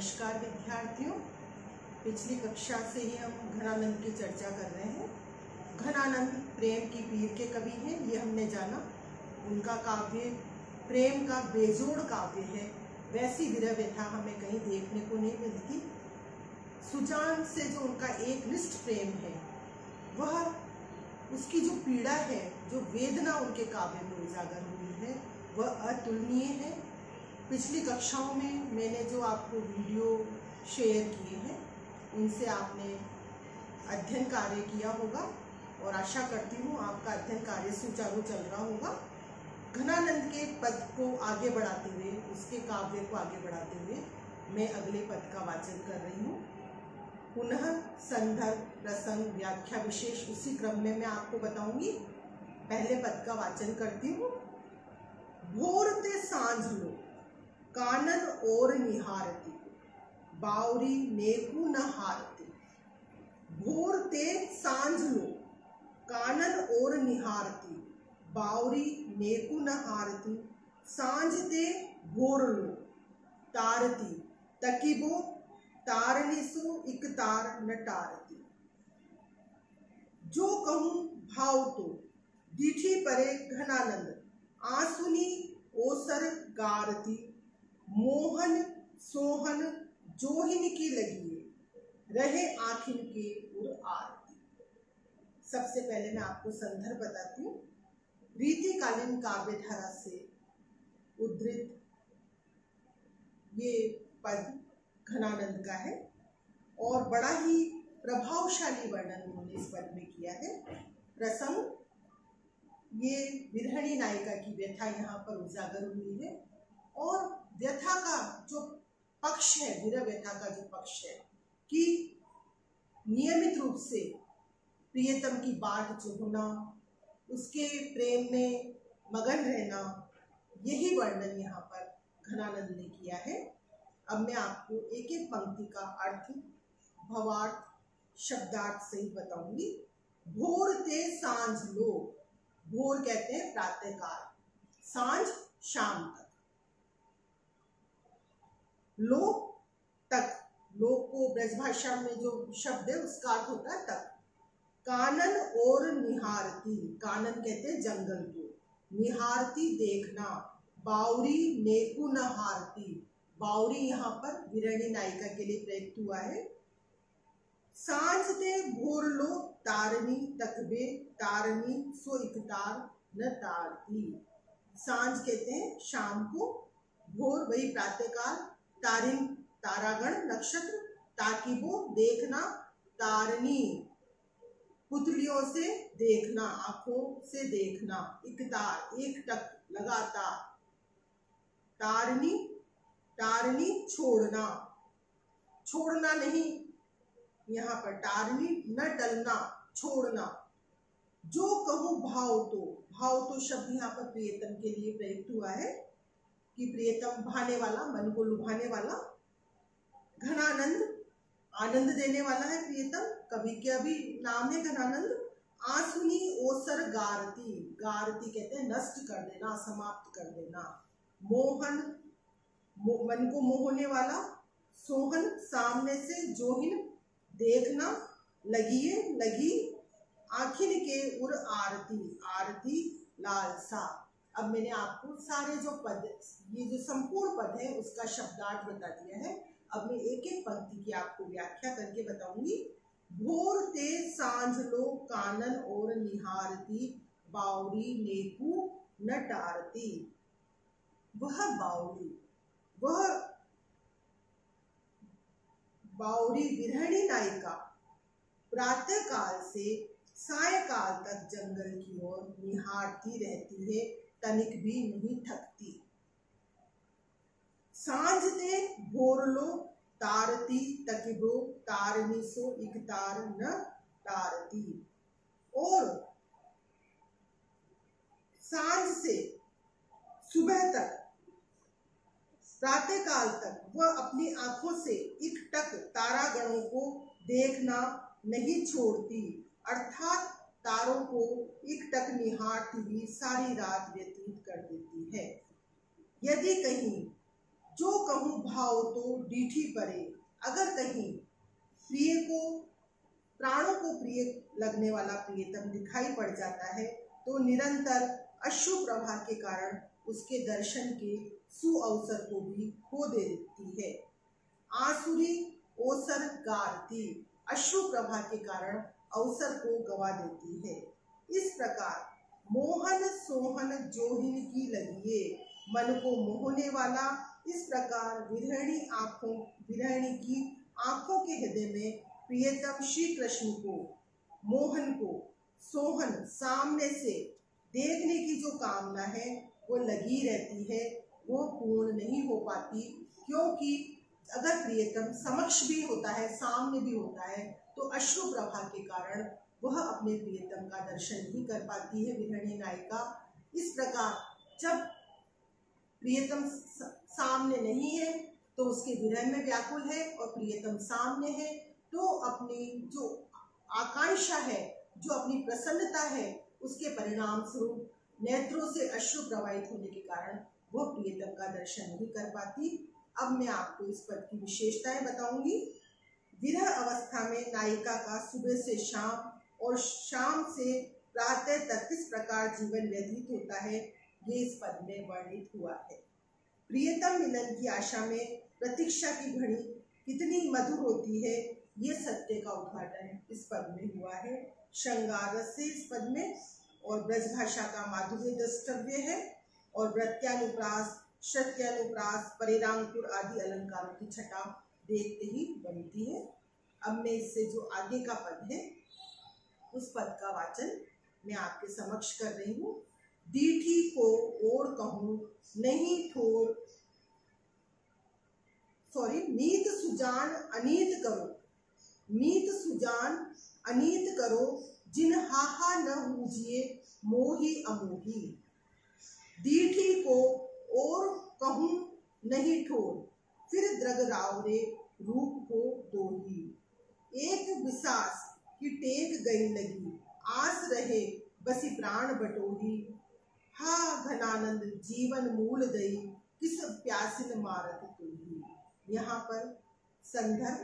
नमस्कार विद्यार्थियों, पिछली कक्षा से ही हम घनानंद की चर्चा कर रहे हैं। घनानंद प्रेम की पीर के कवि हैं, ये हमने जाना। उनका काव्य प्रेम का बेजोड़ काव्य है। वैसी विरह व्यथा हमें कहीं देखने को नहीं मिलती। सुजान से जो उनका एक निष्ठ प्रेम है, वह उसकी जो पीड़ा है, जो वेदना उनके काव्य में उजागर हुई है, वह अतुलनीय है। पिछली कक्षाओं में मैंने जो आपको वीडियो शेयर किए हैं, उनसे आपने अध्ययन कार्य किया होगा और आशा करती हूँ आपका अध्ययन कार्य सुचारू चल रहा होगा। घनानंद के पद को आगे बढ़ाते हुए, उसके काव्य को आगे बढ़ाते हुए मैं अगले पद का वाचन कर रही हूँ। पुनः संदर्भ, प्रसंग, व्याख्या विशेष उसी क्रम में मैं आपको बताऊंगी। पहले पद का वाचन करती हूँ। भोर ते सांझ लो कानन और निहारती, बावरी नेकू न हारती। भोर ते सांझ लो कानन और निहारती, बावरी नेकू न हारती। सांझ ते भोर लो तारती, तकीबो तारनिसो इक तार न टारती। जो कहूँ भाव तो दीठी परे घनानंद, आंसुनी ओसर गारती। मोहन सोहन जोहिन की लगिए, रहे आखिन के उर आरती। सबसे पहले मैं आपको संदर्भ बताती हूँ। रीतिकालीन काव्य धारा से उद्धृत ये पद घनानंद का है और बड़ा ही प्रभावशाली वर्णन उन्होंने इस पद में किया है। प्रसंग, ये विरहणी नायिका की व्यथा यहाँ पर उजागर हुई है और व्यथा का जो पक्ष है, विरह व्यथा का जो पक्ष है कि नियमित रूप से प्रियतम की बाट चुभना, उसके प्रेम में मगन रहना, यही वर्णन यहाँ पर घनानंद ने किया है। अब मैं आपको एक एक पंक्ति का अर्थ, भावार्थ, शब्दार्थ सहित बताऊंगी। भोर ते सांझ लो, भोर कहते हैं प्रातःकाल, सांझ शाम तक, लो तक, लो को ब्रजभाषा में जो शब्द है उसका अर्थ होता है तक। कानन और निहारती, कानन कहते हैं जंगल को, निहारती देखना। बावरी नेकु न हारती, बावरी यहाँ पर विरहणी नायिका के लिए प्रयुक्त हुआ है। सांझ ते भोर लो तारनी, तकबे तारनी सो इक तार न तारती। सांझ कहते हैं शाम को, भोर वही प्रातःकाल, तारिन तारागण नक्षत्र, ताकीबो देखना, तारनी पुतलियों से देखना, आंखों से देखना, इकतार एक टक लगातार, तारनी तारनी छोड़ना, छोड़ना नहीं, यहाँ पर तारनी न टलना, छोड़ना। जो कहूँ भाव तो, भाव तो शब्द यहाँ पर प्रियतम के लिए प्रयुक्त हुआ है कि प्रियतम भाने वाला, मन को लुभाने वाला। घनानंद आनंद देने वाला है प्रियतम, कवि का भी नाम है घनानंद। आंसुनी ओसर गारती, गारती कहते हैं नष्ट कर देना, समाप्त कर देना। मोहन मन को मोहने वाला, सोहन सामने से, जोहिन देखना, लगिए लगी, आखिर के उर आरती, आरती लालसा। अब मैंने आपको सारे जो पद, ये जो संपूर्ण पद है उसका शब्दार्थ बता दिया है। अब मैं एक एक पंक्ति की आपको व्याख्या करके बताऊंगी। भोर ते सांझ लो कानन और निहारती, बावरी नेकू न टारती। वह बावरी, वह बावरी विरहणी नायिका प्रातःकाल से सायकाल तक जंगल की ओर निहारती रहती है, तनिक भी नहीं थकती। सांझ ते भोर लो तारती, तकिबो तारनी सो इक तार न तारती। और सांझ से सुबह तक, प्रातःकाल तक वह अपनी आंखों से इकटक तारागणों को देखना नहीं छोड़ती, अर्थात तारों को इकटक निहारती हुई सारी रात व्यतीत कर देती है। यदि कहीं जो कहूँ भाव तो डीठी पड़े। अगर कहीं प्रिय को, प्राणों को प्रिय लगने वाला प्रियतम दिखाई पड़ जाता है तो निरंतर अश्रु प्रवाह के कारण उसके दर्शन के सुअवसर को भी खो देती है। आसुरी ओसर गारती, अश्रु प्रवाह के कारण अवसर को गवा देती है। इस प्रकार मोहन सोहन जोहिन की लगिए, मन को मोहने वाला, इस प्रकार विरहिणी की आंखों के हृदय में प्रियतम श्री कृष्ण को, मोहन को, सोहन सामने से देखने की जो कामना है वो लगी रहती है, वो पूर्ण नहीं हो पाती। क्योंकि अगर प्रियतम समक्ष भी होता है, सामने भी होता है, तो अश्रु प्रवाह के कारण वह अपने प्रियतम का दर्शन नहीं कर पाती है विरहिणी नायिका। इस प्रकार जब प्रियतम सामने नहीं है तो उसके विरह में व्याकुल है, और प्रियतम सामने है तो अपनी जो आकांक्षा है, जो अपनी प्रसन्नता है, उसके परिणाम स्वरूप नेत्रों से अश्रु प्रवाहित होने के कारण वह प्रियतम का दर्शन नहीं कर पाती। अब मैं आपको इस पद की विशेषताएं बताऊंगी। विरह अवस्था में नायिका का सुबह से शाम और शाम से प्रातः तक किस प्रकार जीवन व्यतीत होता है, ये इस पद में वर्णित हुआ है। प्रियतम मिलन की आशा में प्रतीक्षा की घड़ी कितनी मधुर होती है, ये सत्य का उद्घाटन इस पद में हुआ है। श्रृंगार रस से इस पद में, और ब्रजभाषा का माधुर्य द्रष्टव्य है, और वृत्यानुप्रास, शत्यानुप्रास, परिरांकुर आदि अलंकारों की छटा देखते ही बनती है। अब मैं इससे जो आगे का पद है उस पद का वाचन मैं आपके समक्ष कर रही हूँ। दीठी को और कहूँ नहीं ठोर, मीत सुजान अनीत करो, मीत सुजान अनीत करो, जिन हाहा न हूजिए मोही अमोही। दीठी को और कहूँ नहीं ठोर, फिर द्रग राव रे रूप को दोही। एक विसास की टेक गई लगी, आस रहे बसी प्राण बटोही। हा घनानंद जीवन मूल दई, किस प्यासिन मारत तूही। यहाँ पर संदर्भ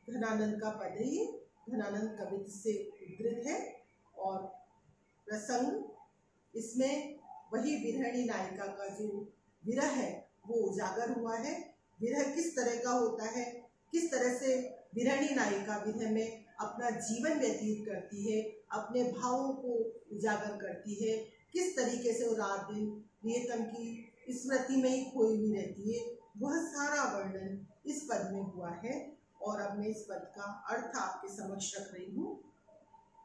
घनानंद का पद है, ये घनानंद कवित्व से उद्धृत है, और प्रसंग इसमें वही विरहिणी नायिका का जो विरह है वो उजागर हुआ है। विरह किस तरह का होता है, किस तरह से विरहिणी नायिका विरह में अपना जीवन व्यतीत करती है, अपने भावों को उजागर करती है, किस तरीके से वो रात दिन प्रियतम की स्मृति में ही खोई हुई रहती है, वह सारा वर्णन इस पद में हुआ है। और अब मैं इस पद का अर्थ आपके समक्ष रख रही हूँ।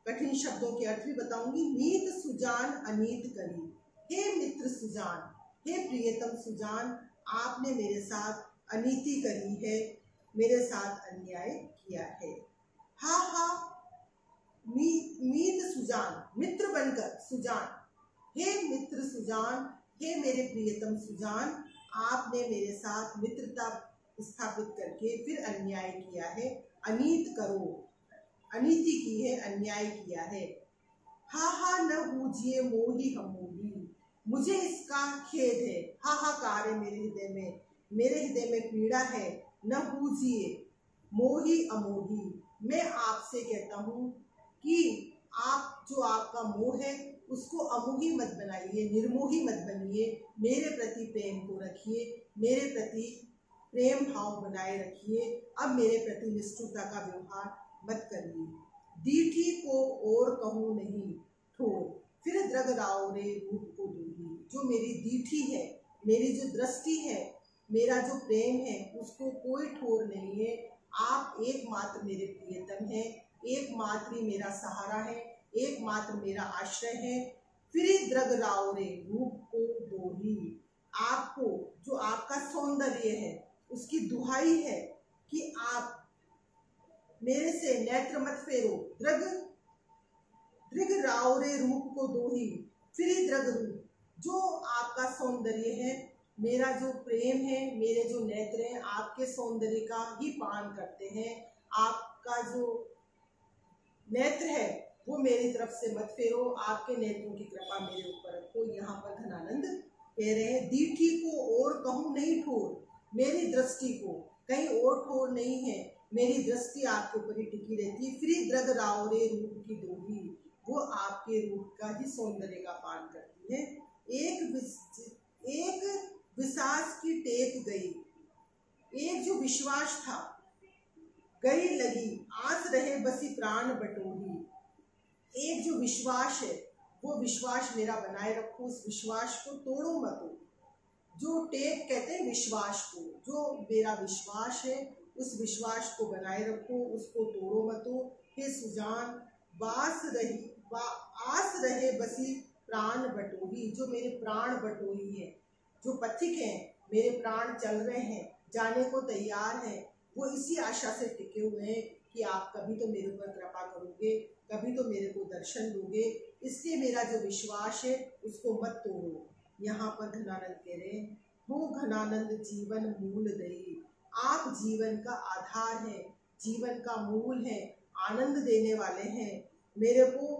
कठिन शब्दों के अर्थ भी बताऊंगी। मीत सुजान अनीत करी, हे मित्र सुजान, हे प्रियतम सुजान, आपने मेरे साथ अनीति करी है, मेरे साथ अन्याय किया है। हा हा मीत सुजान, मित्र बनकर सुजान, हे मित्र सुजान, हे मेरे प्रियतम सुजान, आपने मेरे साथ मित्रता स्थापित करके फिर अन्याय किया है। अनीत करो, अनीति की है, अन्याय किया है। हा न हूजिए मोही हमोही, मुझे इसका खेद है, हाहाकार है मेरे हृदय में पीड़ा है। न हूजिए मोही अमोही, मैं आपसे कहता हूँ कि आप जो आपका मोह है उसको अमोही मत बनाइए, निर्मोही मत बनिए, मेरे प्रति प्रेम को रखिए, मेरे प्रति प्रेम भाव बनाए रखिए, अब मेरे प्रति निष्ठुरता का व्यवहार मत करिए। दीठी को और कहूँ नहीं ठोर, फिर द्रग राव रे रूप को दूरी। जो मेरी दीठी है, मेरी जो दृष्टि है, मेरा जो प्रेम है, उसको कोई ठोर नहीं है। आप एकमात्र मेरे प्रियतम हैं, एकमात्र ही मेरा सहारा है, एकमात्र मेरा आश्रय है। फिर द्रग राव रे रूप को दोही, आपको जो आपका सौंदर्य है उसकी दुहाई है कि आप मेरे से नेत्र मत फेरो। दृग राव रे रूप को दोही, फिर द्रग रूप, जो आपका सौंदर्य है, मेरा जो प्रेम है, मेरे जो नेत्र हैं आपके सौंदर्य का ही पान करते हैं। आपका जो नेत्र है वो मेरी तरफ से मत फेरो, आपके नेत्रों की कृपा मेरे ऊपर रखो। यहाँ पर घनानंद कह रहे हैं दीठी को और कहूँ नहीं ठोर, मेरी दृष्टि को कहीं और ठोर नहीं है, मेरी दृष्टि आपके ऊपर ही टिकी रहती है। फ्री द्रग रावरे रूप की दोही, वो आपके रूप का ही सौंदर्य का पान करती है। एक विश्वास की टेक गई, एक जो विश्वास था गई लगी, आस रहे बसी प्राण बटोही। एक जो विश्वास है वो विश्वास मेरा बनाए रखो, उस विश्वास को तोड़ो मत। जो टेक कहते हैं विश्वास को, जो मेरा विश्वास है उस विश्वास को बनाए रखो, उसको तोड़ो मत। हे सुजान आस रहे बसी प्राण बटोही, जो मेरे प्राण बटोही है, जो पथिक हैं, मेरे प्राण चल रहे हैं, जाने को तैयार हैं, वो इसी आशा से टिके हुए हैं कि आप कभी तो मेरे ऊपर कृपा करोगे, कभी तो मेरे को दर्शन दोगे। इसलिए मेरा जो विश्वास है उसको मत तोड़ो। यहाँ पर घनानंद कह रहे हैं, हो घनानंद जीवन मूल दई, आप जीवन का आधार है, जीवन का मूल है, आनंद देने वाले हैं, मेरे को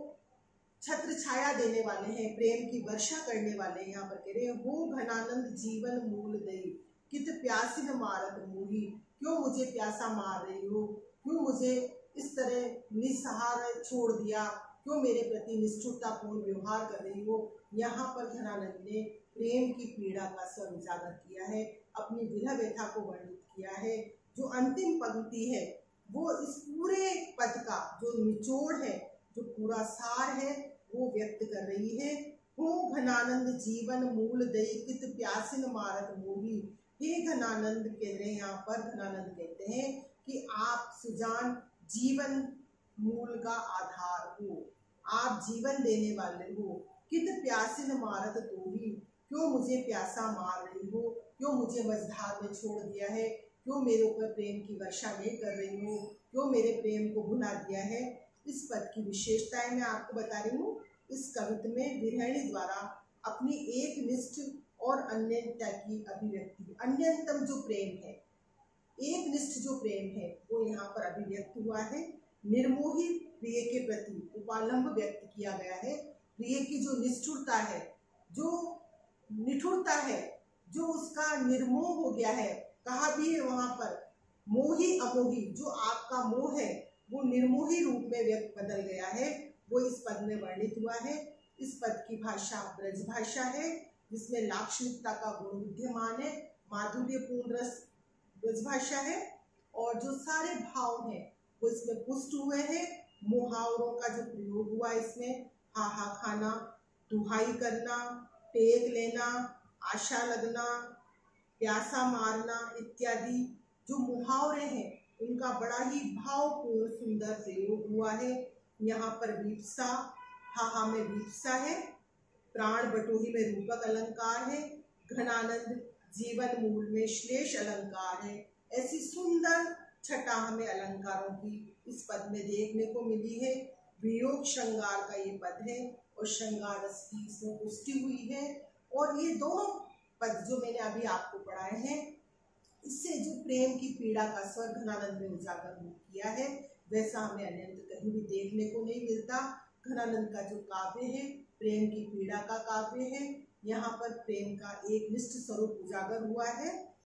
छत्र छाया देने वाले हैं, प्रेम की वर्षा करने वाले हैं। यहाँ पर कह रहे हैं, हो घनानंद जीवन मूल दई, कित प्यासी न मारत मोही, क्यों मुझे प्यासा मार रही हो, क्यों मुझे इस तरह निसहारा छोड़ दिया, क्यों मेरे प्रति निष्ठुरतापूर्ण व्यवहार कर रही हो। यहाँ पर घनानंद ने प्रेम की पीड़ा का स्वर उजागर किया है, अपनी विरह व्यथा को वर्णित किया है। जो अंतिम पंक्ति है वो इस पूरे पद का जो निचोड़ है, जो पूरा सार है, वो व्यक्त कर रही है। हो घनानंद जीवन मूल दई, कित प्यासिन मारत मोही। हे घनानंद कह रहे हैं, यहाँ पर घनानंद कहते हैं कि आप सुजान जीवन मूल का आधार हो, आप जीवन देने वाले हो। कित प्यासिन मारत तोही, क्यों मुझे प्यासा मार रही हो, क्यों मुझे मझधार में छोड़ दिया है, क्यों मेरे ऊपर प्रेम की वर्षा नहीं कर रही हो, क्यों मेरे प्रेम को भुला दिया है। इस पद की विशेषताएं मैं आपको बता रही हूँ। इस कविता में विरहिणी द्वारा अपनी एक निष्ठ और अन्यता की अभिव्यक्ति, अन्यतम जो प्रेम है, एक निष्ठ जो प्रेम है वो यहाँ पर अभिव्यक्त हुआ है। निर्मोही प्रिय के प्रति उपालंब व्यक्त किया गया है। प्रिय की जो निष्ठुरता है, जो निठुरता है, जो उसका निर्मोह हो गया है, कहा भी है वहां पर मोही अमोही, जो आपका मोह है वो निर्मोही रूप में व्यक्त बदल गया है, वो इस पद में वर्णित हुआ है। इस पद की भाषा ब्रज भाषा है, जिसमें लाक्षणिकता का गुण विद्यमान है, माधुर्यपूर्ण रस ब्रज भाषा है, और जो सारे भाव हैं वो इसमें पुष्ट हुए हैं। मुहावरों का जो प्रयोग हुआ इसमें, हाहा खाना, दुहाई करना, टेक लेना, आशा लगना, प्यासा मारना इत्यादि जो मुहावरे हैं उनका बड़ा ही भावपूर्ण सुंदर प्रयोग हुआ है। यहाँ पर वीप्सा, हाहा में वीप्सा है, प्राण बटोही में रूपक अलंकार है, घनानंद जीवन मूल में श्लेष अलंकार है। ऐसी सुंदर छटा हमें अलंकारों की इस पद में देखने को मिली है। वियोग श्रृंगार का ये पद है और श्रृंगार रस की इसमें पुष्टि हुई है। और ये दोनों पद जो मैंने अभी आपको पढ़ाए हैं, इससे जो प्रेम की पीड़ा का स्वर घनानंद ने उजागर किया है, वैसा हमें अन्यत्र कहीं भी देखने को नहीं मिलता। घनानंद का जो काव्य है प्रेम की पीड़ा का काव्य है। यहाँ पर प्रेम का एक निष्ठ स्वरूप उजागर हुआ है।